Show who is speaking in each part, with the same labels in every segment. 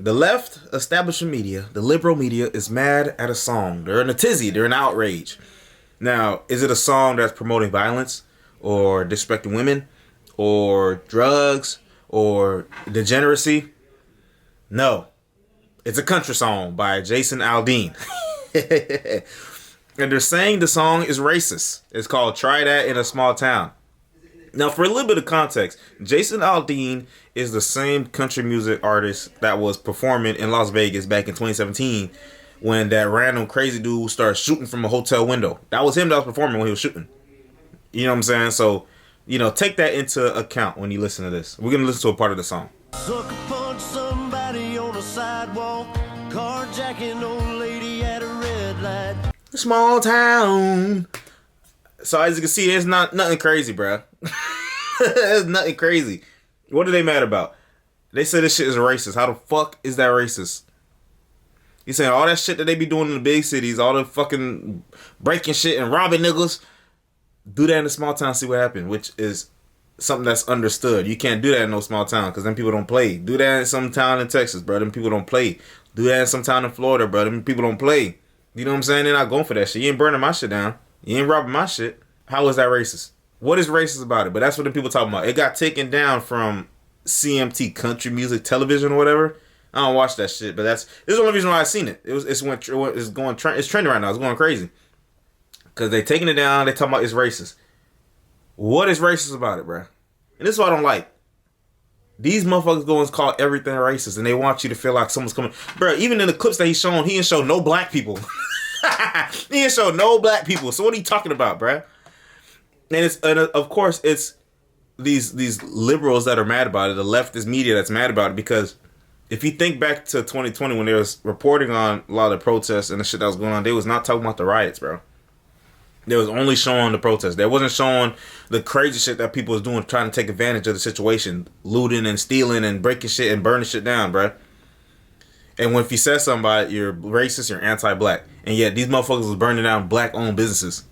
Speaker 1: The left establishment media, the liberal media, is mad at a song. They're in a tizzy. They're in outrage. Now, is it a song that's promoting violence or disrespecting women or drugs or degeneracy? No. It's a country song by Jason Aldean. And they're saying the song is racist. It's called Try That in a Small Town. Now, for a little bit of context, Jason Aldean is the same country music artist that was performing in Las Vegas back in 2017 when that random crazy dude started shooting from a hotel window. That was him that was performing when he was shooting. You know what I'm saying? So, take that into account when you listen to this. We're going to listen to a part of the song.
Speaker 2: Sucker punch somebody on a sidewalk, carjacking old lady at a red light.
Speaker 1: Small town. So as you can see, there's nothing crazy, bruh. There's nothing crazy. What are they mad about? They say this shit is racist. How the fuck is that racist? You saying all that shit that they be doing in the big cities, all the fucking breaking shit and robbing niggas, do that in a small town, see what happens, which is something that's understood. You can't do that in no small town because then people don't play. Do that in some town in Texas, bro. Them people don't play. Do that in some town in Florida, bro. Them people don't play. You know what I'm saying? They're not going for that shit. You ain't burning my shit down. You ain't robbing my shit. How is that racist? What is racist about it? But that's what the people talking about. It got taken down from CMT country music television or whatever. I don't watch that shit, but this is the only reason why I seen it. It's trending right now. It's going crazy because they taking it down. They talking about it's racist. What is racist about it, bro? And this is what I don't like. These motherfuckers go and call everything racist, and they want you to feel like someone's coming, bro. Even in the clips that he's showing, he didn't show no black people. He didn't show no black people. So what are you talking about, bro? And of course it's these liberals that are mad about it, the leftist media that's mad about it, because if you think back to 2020 when they was reporting on a lot of the protests and the shit that was going on, they was not talking about the riots, bro. They was only showing the protests. They wasn't showing the crazy shit that people was doing, trying to take advantage of the situation, looting and stealing and breaking shit and burning shit down, bro. And if you said something about it, you're racist, you're anti-black, and yet these motherfuckers was burning down black-owned businesses.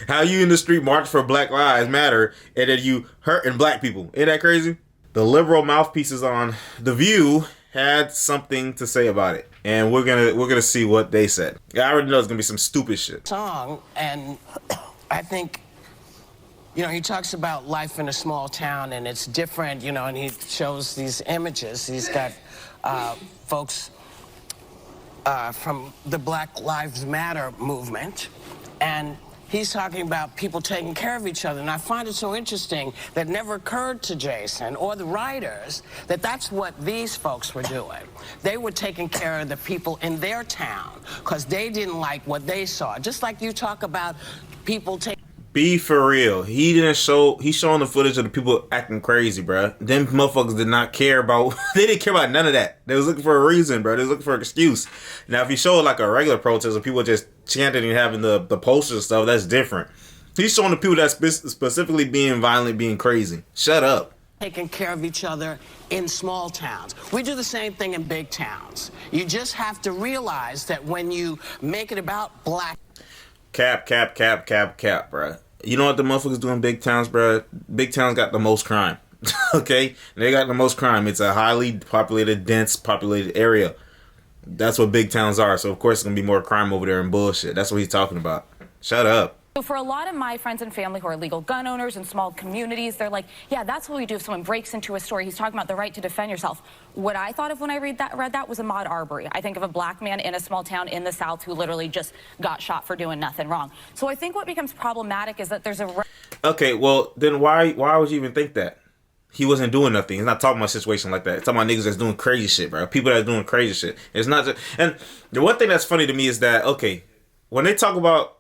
Speaker 1: How you in the street march for Black Lives Matter and then you hurting black people? Ain't that crazy? The liberal mouthpieces on The View had something to say about it, and we're gonna see what they said. I already know it's gonna be some stupid shit.
Speaker 3: Song, and I think, he talks about life in a small town and it's different, and he shows these images. He's got folks from the Black Lives Matter movement. And he's talking about people taking care of each other. And I find it so interesting that it never occurred to Jason or the writers that that's what these folks were doing. They were taking care of the people in their town because they didn't like what they saw. Just like you talk about people taking...
Speaker 1: Be for real. He's showing the footage of the people acting crazy, bro. Them motherfuckers did not care about, they didn't care about none of that. They was looking for a reason, bro. They was looking for an excuse. Now, if you show like a regular protest of people just chanting and having the posters and stuff, that's different. He's showing the people that specifically being violent, being crazy. Shut up.
Speaker 3: Taking care of each other in small towns. We do the same thing in big towns. You just have to realize that when you make it about black...
Speaker 1: Cap, bro. You know what the motherfuckers do in big towns, bro? Big towns got the most crime. Okay? They got the most crime. It's a highly populated, dense, populated area. That's what big towns are. So, of course, it's going to be more crime over there and bullshit. That's what he's talking about. Shut up.
Speaker 4: So for a lot of my friends and family who are legal gun owners in small communities, they're like, yeah, that's what we do if someone breaks into a store. He's talking about the right to defend yourself. What I thought of when I read that was Ahmaud Arbery. I think of a black man in a small town in the South who literally just got shot for doing nothing wrong. So I think what becomes problematic is that there's a...
Speaker 1: Okay, well, then why would you even think that? He wasn't doing nothing. He's not talking about a situation like that. He's talking about niggas that's doing crazy shit, bro. People that's doing crazy shit. It's not just... And the one thing that's funny to me is that, okay, when they talk about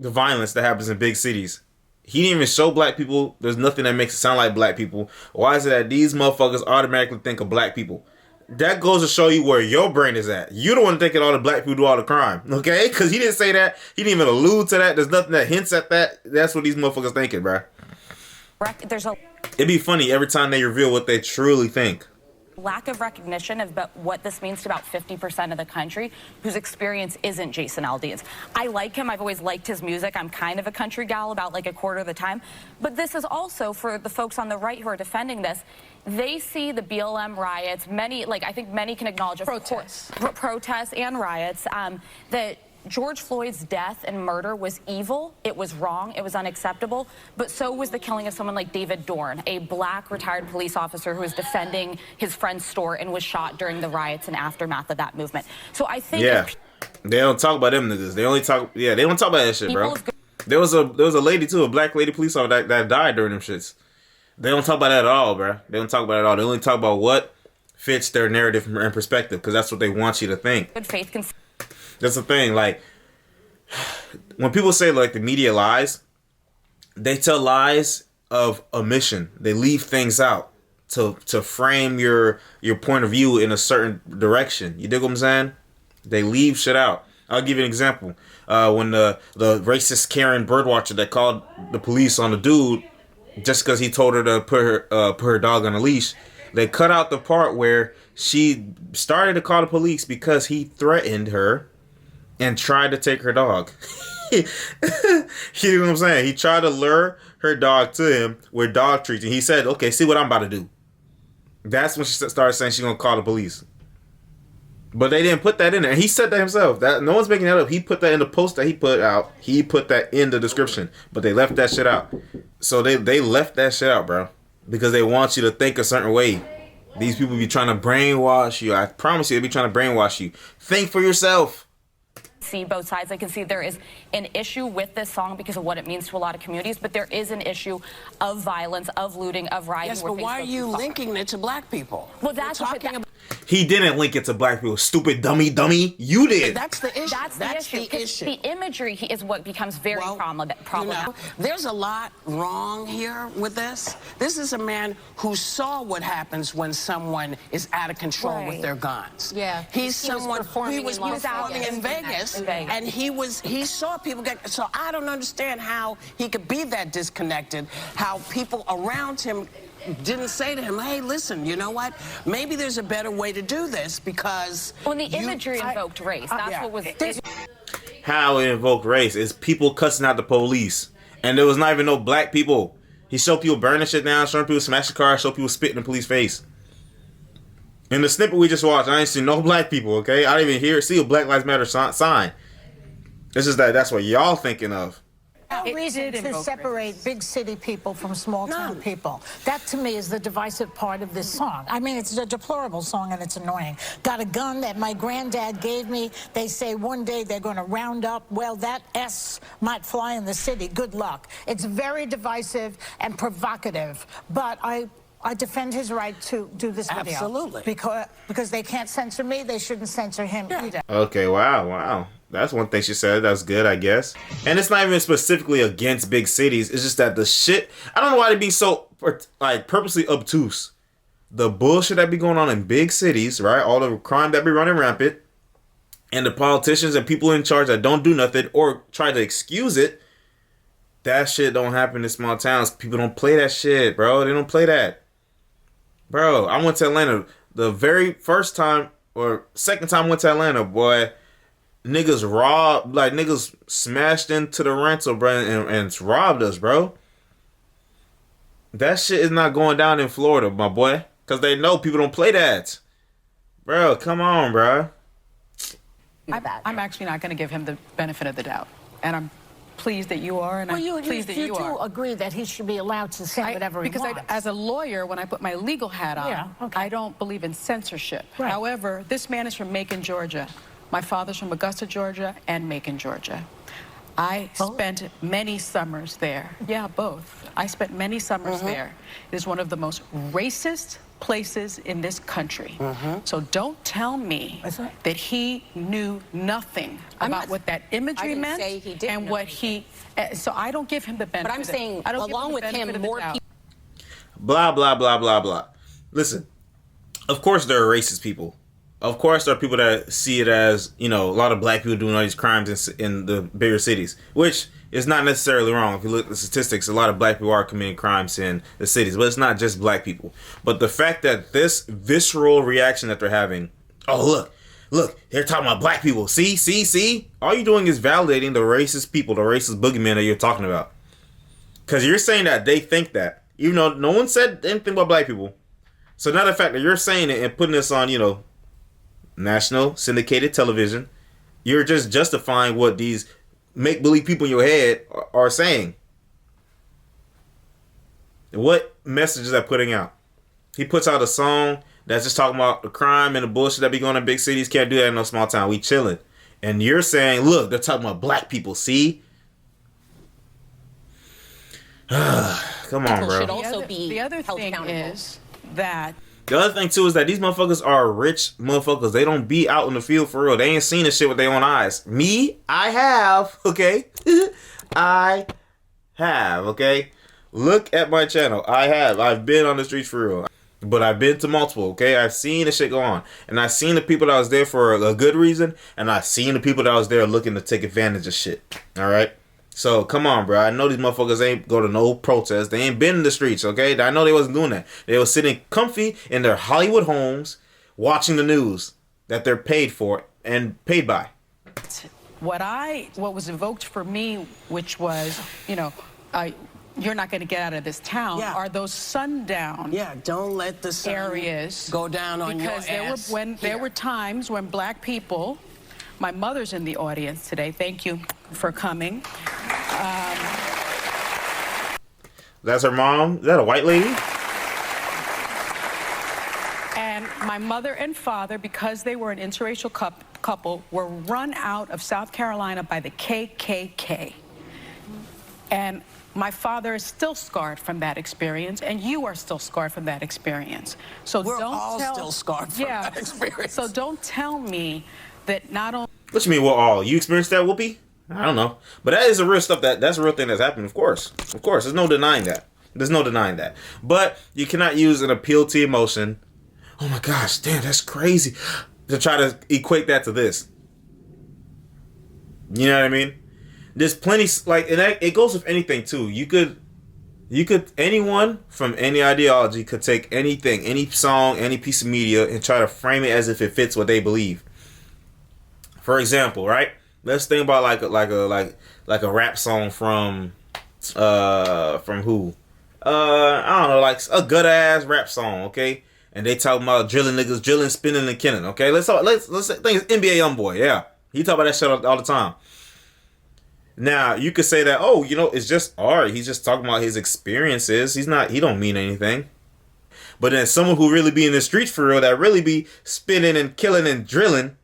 Speaker 1: the violence that happens in big cities, he didn't even show black people. There's nothing that makes it sound like black people. Why is it that these motherfuckers automatically think of black people? That goes to show you where your brain is at. You don't want to think all the black people do all the crime, okay? Because he didn't say that. He didn't even allude to that. There's nothing that hints at that. That's what these motherfuckers thinking, bro.
Speaker 4: There's a...
Speaker 1: It'd be funny every time they reveal what they truly think.
Speaker 4: lack of recognition of what this means to about 50% of the country whose experience isn't Jason Aldean's. I like him. I've always liked his music. I'm kind of a country gal about like a quarter of the time. But this is also for the folks on the right who are defending this. They see the BLM riots, I think many can acknowledge protests and riots, that George Floyd's death and murder was evil, it was wrong, it was unacceptable, but so was the killing of someone like David Dorn, a black retired police officer who was defending his friend's store and was shot during the riots and aftermath of that movement. So I think...
Speaker 1: Yeah, they don't talk about them niggas. They only talk... Yeah, they don't talk about that shit, bro. There was a lady, too, a black lady police officer that died during them shits. They don't talk about that at all, bro. They don't talk about it at all. They only talk about what fits their narrative and perspective, because that's what they want you to think.
Speaker 4: Good faith can...
Speaker 1: That's the thing, like, when people say, like, the media lies, they tell lies of omission. They leave things out to frame your point of view in a certain direction. You dig what I'm saying? They leave shit out. I'll give you an example. When the racist Karen birdwatcher that called the police on the dude just because he told her to put her dog on a leash, they cut out the part where she started to call the police because he threatened her and tried to take her dog. You know what I'm saying? He tried to lure her dog to him with dog treats. And he said, okay, see what I'm about to do. That's when she started saying she's going to call the police. But they didn't put that in there. He said that himself. That no one's making that up. He put that in the post that he put out. He put that in the description. But they left that shit out. So they left that shit out, bro. Because they want you to think a certain way. These people be trying to brainwash you. I promise you, they be trying to brainwash you. Think for yourself.
Speaker 4: See both sides. I can see there is an issue with this song because of what it means to a lot of communities, but there is an issue of violence, of looting, of rioting.
Speaker 3: Yes, but why are you linking it to black people?
Speaker 4: Well, that's
Speaker 3: talking about.
Speaker 1: He didn't link it to black people. Stupid dummy. You did.
Speaker 3: That's the issue.
Speaker 4: That's the issue. The imagery is what becomes very problematic.
Speaker 3: You know, there's a lot wrong here with this. This is a man who saw what happens when someone is out of control with their guns.
Speaker 5: Yeah.
Speaker 3: He's someone who was performing in Vegas, and he saw people get. So I don't understand how he could be that disconnected. How people around him didn't say to him, hey, listen, you know what? Maybe there's a better way to do this because...
Speaker 4: When the imagery invoked race, that's what was...
Speaker 1: How it invoked race is people cussing out the police. And there was not even no black people. He showed people burning shit down, showing people smashing cars, showed people spitting in the police face. In the snippet we just watched, I ain't seen no black people, okay? I didn't even see a Black Lives Matter sign. It's just that's what y'all thinking of.
Speaker 5: No reason to separate big city people from small town people. That to me is the divisive part of this song. I mean, it's a deplorable song and it's annoying. Got a gun that my granddad gave me. They say one day they're going to round up. Well, that S might fly in the city. Good luck. It's very divisive and provocative. But I defend his right to do this video.
Speaker 3: Absolutely.
Speaker 5: Because they can't censor me, they shouldn't censor him either.
Speaker 1: Okay, wow. That's one thing she said. That's good, I guess. And it's not even specifically against big cities. It's just that the shit... I don't know why they be so, like, purposely obtuse. The bullshit that be going on in big cities, right? All the crime that be running rampant. And the politicians and people in charge that don't do nothing or try to excuse it. That shit don't happen in small towns. People don't play that shit, bro. They don't play that. Bro, I went to Atlanta the very first time or second time I went to Atlanta, boy. Niggas smashed into the rental, bro, and robbed us, bro. That shit is not going down in Florida, my boy. Because they know people don't play that. Bro, come on, bro.
Speaker 6: I'm actually not going to give him the benefit of the doubt. And I'm pleased that you are, and I'm pleased that you are.
Speaker 5: You do agree that he should be allowed to say whatever he wants.
Speaker 6: Because as a lawyer, when I put my legal hat on, I don't believe in censorship. Right. However, this man is from Macon, Georgia. My father's from Augusta, Georgia, and Macon, Georgia. I spent many summers there. Yeah, both. I spent many summers there. It is one of the most racist places in this country. So don't tell me that he knew nothing about what that imagery meant and what he... So I don't give him the benefit.
Speaker 7: But I'm saying, along with him, more people...
Speaker 1: Blah, blah, blah, blah, blah. Listen, of course there are racist people. Of course, there are people that see it as, you know, a lot of black people doing all these crimes in the bigger cities, which it's not necessarily wrong. If you look at the statistics, a lot of black people are committing crimes in the cities, but it's not just black people. But the fact that this visceral reaction that they're having, oh, look, they're talking about black people. See? All you're doing is validating the racist people, the racist boogeyman that you're talking about. Because you're saying that they think that, even though no one said anything about black people. So now the fact that you're saying it and putting this on, national syndicated television, you're just justifying what these make-believe people in your head are saying. What message is that putting out? He puts out a song that's just talking about the crime and the bullshit that be going on in big cities. Can't do that in no small town. We chilling. And you're saying, look, they're talking about black people. See? Come on, bro.
Speaker 7: Should also be
Speaker 6: the other
Speaker 7: held
Speaker 6: thing
Speaker 7: accountable.
Speaker 6: is that
Speaker 1: the other thing, too, is that these motherfuckers are rich motherfuckers. They don't be out in the field for real. They ain't seen this shit with their own eyes. Me, I have, okay? I have, okay? Look at my channel. I have. I've been on the streets for real. But I've been to multiple, okay? I've seen the shit go on. And I've seen the people that was there for a good reason. And I've seen the people that was there looking to take advantage of shit. All right? So, come on, bro. I know these motherfuckers ain't go to no protest. They ain't been in the streets, okay? I know they wasn't doing that. They was sitting comfy in their Hollywood homes watching the news that they're paid for and paid by.
Speaker 6: what was evoked for me, which was, you're not going to get out of this town, are those sundown
Speaker 3: don't let the sun
Speaker 6: areas
Speaker 3: go down on your ass.
Speaker 6: Because there were times when black people, my mother's in the audience today, thank you for coming.
Speaker 1: That's her mom? Is that a white lady?
Speaker 6: And my mother and father, because they were an interracial couple, were run out of South Carolina by the KKK. And my father is still scarred from that experience, and you are still scarred from that experience. So
Speaker 3: we're all still scarred from that experience.
Speaker 6: So don't tell me that not only...
Speaker 1: What you mean, well, all? You experienced that, Whoopi? I don't know. But that is a real stuff. That's a real thing that's happening, of course. Of course. There's no denying that. There's no denying that. But you cannot use an appeal to emotion. Oh my gosh, damn, that's crazy. To try to equate that to this. You know what I mean? There's plenty, and it goes with anything too. You could, anyone from any ideology could take anything, any song, any piece of media, and try to frame it as if it fits what they believe. For example, right? Let's think about like a rap song from who? I don't know, like a good ass rap song, okay? And they talking about drilling niggas, drilling, spinning, and killing, okay? Let's think it's NBA YoungBoy, yeah. He talk about that shit all the time. Now you could say that, it's just art. He's just talking about his experiences. He don't mean anything. But then someone who really be in the streets for real, that really be spinning and killing and drilling,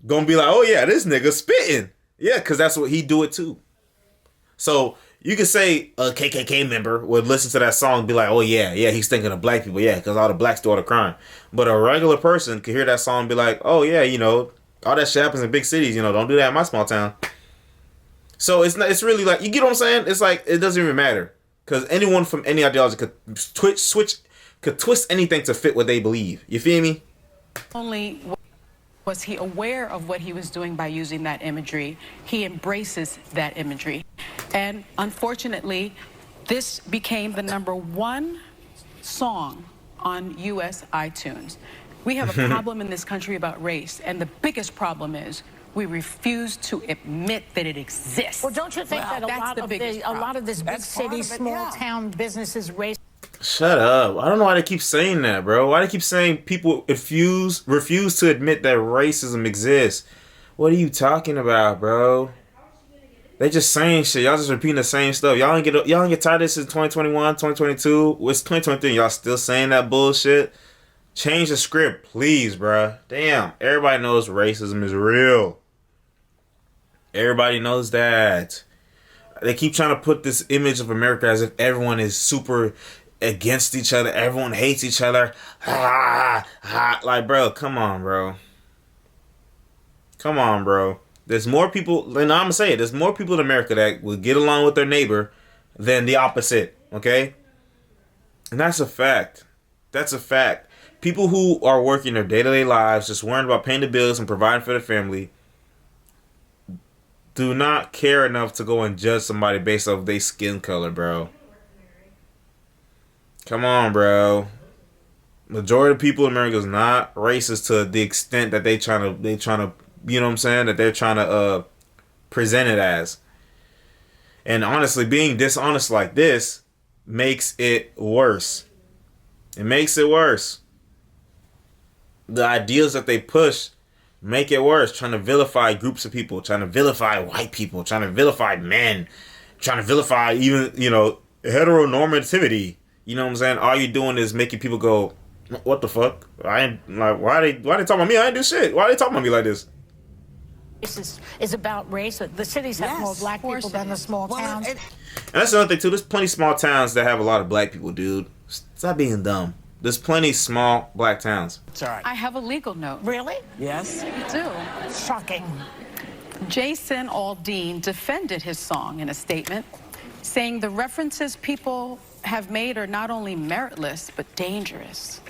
Speaker 1: gonna be like, oh yeah, this nigga spitting. Yeah, because that's what he do it too. So you could say a KKK member would listen to that song and be like, oh yeah, he's thinking of black people, yeah, because all the blacks do all the crime. But a regular person could hear that song and be like, oh yeah, all that shit happens in big cities, don't do that in my small town. So it's really like, you get what I'm saying? It's like, it doesn't even matter. Because anyone from any ideology could twist anything to fit what they believe. You feel me?
Speaker 6: Only was he aware of what he was doing by using that imagery, he embraces that imagery. And unfortunately, this became the #1 song on U.S. iTunes. We have a problem in this country about race, and the biggest problem is we refuse to admit that it exists.
Speaker 5: Well, don't you think that a lot of this big city, small town businesses race?
Speaker 1: Shut up. I don't know why they keep saying that, bro. Why they keep saying people refuse to admit that racism exists? What are you talking about, bro? They just saying shit. Y'all just repeating the same stuff. Y'all ain't get tired of this in 2021, 2022. It's 2023. Y'all still saying that bullshit? Change the script, please, bro. Damn. Everybody knows racism is real. Everybody knows that. They keep trying to put this image of America as if everyone is super against each other. Everyone hates each other. Like, bro, come on, bro. Come on, bro. There's more people, and I'm going to say it, there's more people in America that will get along with their neighbor than the opposite, okay? And that's a fact. That's a fact. People who are working their day-to-day lives, just worrying about paying the bills and providing for their family, do not care enough to go and judge somebody based off their skin color, bro. Come on, bro. Majority of people in America is not racist to the extent that they trying to, you know what I'm saying, that they're trying to present it as. And honestly, being dishonest like this makes it worse. It makes it worse. The ideals that they push make it worse. Trying to vilify groups of people, trying to vilify white people, trying to vilify men, trying to vilify even, you know, heteronormativity. You know what I'm saying? All you're doing is making people go, what the fuck? I ain't like, why they talking about me? I ain't do shit. Why they talking about me like this?
Speaker 5: This is about race. The cities have more black people than the small towns.
Speaker 1: And that's another thing too. There's plenty of small towns that have a lot of black people, dude. Stop being dumb. There's plenty of small black towns.
Speaker 3: It's all right.
Speaker 6: I have a legal note.
Speaker 5: Really?
Speaker 3: Yes?
Speaker 6: I do.
Speaker 5: Shocking.
Speaker 6: Jason Aldean defended his song in a statement, saying the references people have made are not only meritless, but dangerous.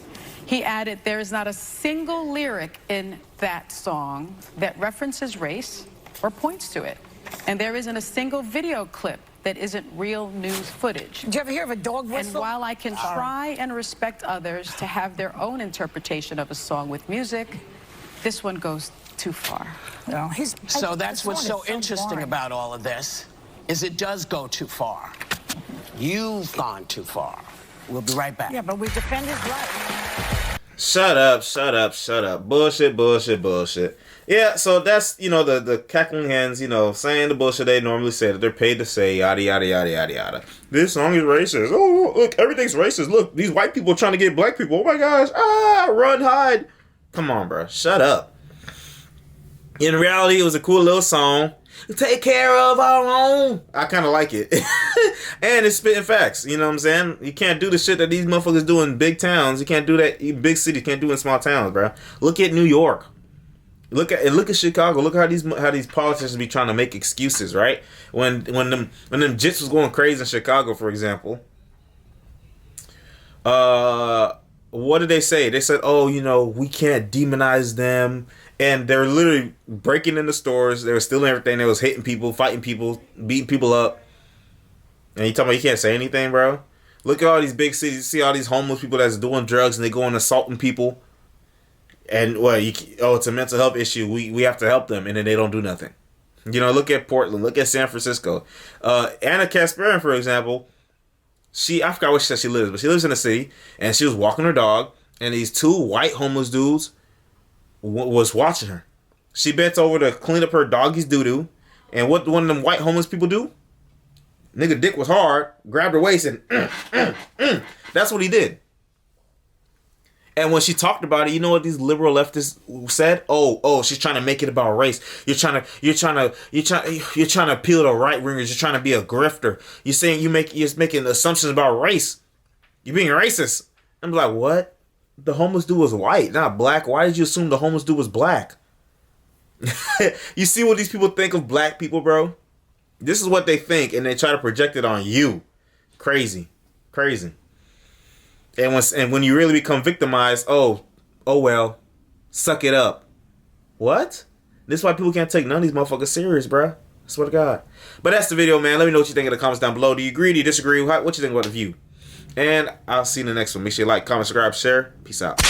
Speaker 6: He added, there is not a single lyric in that song that references race or points to it. And there isn't a single video clip that isn't real news footage.
Speaker 5: Did you ever hear of a dog whistle?
Speaker 6: And while I can try and respect others to have their own interpretation of a song with music, this one goes too far.
Speaker 5: No,
Speaker 3: so that's what's so interesting
Speaker 5: boring
Speaker 3: about all of this, is it does go too far. You've gone too far. We'll be right back.
Speaker 5: Yeah, but we defend his right.
Speaker 1: Shut up, shut up, shut up. Bullshit, bullshit, bullshit. Yeah, so that's, you know, the cackling hens, you know, saying the bullshit they normally say, that they're paid to say, yada, yada, yada, yada, yada. This song is racist. Oh, look, everything's racist. Look, these white people trying to get black people. Oh my gosh. Ah, run, hide. Come on, bro. Shut up. In reality, it was a cool little song. Take care of our own. I kind of like it. And it's spitting facts. You know what I'm saying? You can't do the shit that these motherfuckers do in big towns. You can't do that in big cities. You can't do it in small towns, bro. Look at New York. Look at Chicago. Look how these politicians be trying to make excuses, right? When them jits was going crazy in Chicago, for example. What did they say? They said, "Oh, you know, we can't demonize them." And they're literally breaking into stores. They were stealing everything. They was hitting people, fighting people, beating people up. And you talking about you can't say anything, bro? Look at all these big cities. You see all these homeless people that's doing drugs and they go and assaulting people. And it's a mental health issue. We have to help them, and then they don't do nothing. You know, look at Portland. Look at San Francisco. Anna Kasparian, for example, I forgot where she lives, but she lives in a city, and she was walking her dog, and these two white homeless dudes was watching her. She bent over to clean up her doggy's doo-doo, and what one of them white homeless people do? Nigga dick was hard, grabbed her waist, and that's what he did. And when she talked about it, you know what these liberal leftists said? Oh, she's trying to make it about race. You're trying to appeal to right wingers. You're trying to be a grifter. You're saying you're making assumptions about race. You're being racist. I'm like, what? The homeless dude was white, not black. Why did you assume the homeless dude was black? You see what these people think of black people, bro? This is what they think, and they try to project it on you. Crazy. And when you really become victimized, oh well, suck it up. What? This is why people can't take none of these motherfuckers serious, bro. I swear to God. But that's the video, man. Let me know what you think in the comments down below. Do you agree? Do you disagree? What you think about the view? And I'll see you in the next one. Make sure you like, comment, subscribe, share. Peace out.